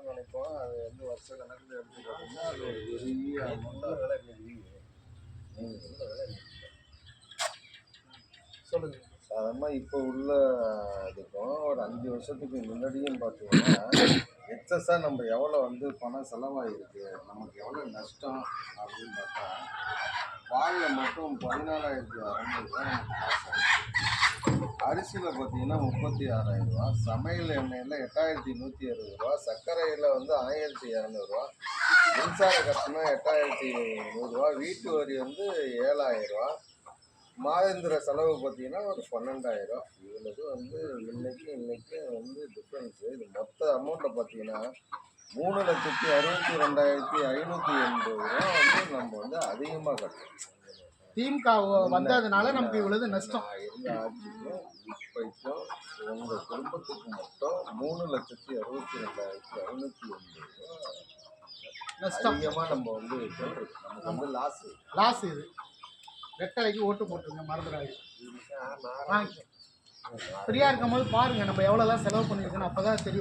மட்டும் நினைப்போம். அது வந்து வருஷ கணக்கில் எடுத்து பார்த்தீங்கன்னா அது ஒரு பெரிய அமௌண்ட்டாக விலை சொல்லுங்க. சாதாரணமாக இப்போ உள்ள இதுக்கும் ஒரு 5 வருஷத்துக்கு முன்னாடியும் பார்த்தீங்கன்னா எக்ஸஸாக நம்ம எவ்வளோ வந்து பணம் செலவாகிருக்கு, நமக்கு எவ்வளோ நஷ்டம் அப்படின்னு பார்த்தா பாலில் மட்டும் 14,600 நமக்கு காசு ஆகுது. அரிசியில் பார்த்தீங்கன்னா 36,000 சமையல் எண்ணெயில் 8,160 சர்க்கரையில் வந்து 1,200 மின்சார கட்டணம் 8,100 வீட்டு வரி வந்து 7,000 மாதந்திர செலவு பார்த்தீங்கன்னா ஒரு 12,000 இவ்வளவு வந்து இன்னைக்கு வந்து டிஃப்ரென்ஸு. இது மொத்த அமௌண்ட்டை பார்த்தீங்கன்னா 3,62,580 வந்து நம்ம வந்து அதிகமாக கட்டணும். திமுக வந்ததுனால நமக்கு இவ்வளவு நஷ்டம். இருந்த ஆட்சிக்கும் இப்பைக்கும் உங்கள் குடும்பத்துக்கு மட்டும் 3,62,580 நஷ்டம் அதிகமாக நம்ம வந்து சொல்றது நமக்கு வந்து லாஸ். இது ரெட்டலைக்கு ஓட்டு போட்டுருங்க, மறந்துடாது. ஃப்ரீயாக இருக்கும் போது பாருங்கள் நம்ம எவ்வளோதான் செலவு பண்ணியிருக்கோன்னு, அப்போ தான் தெரியும்.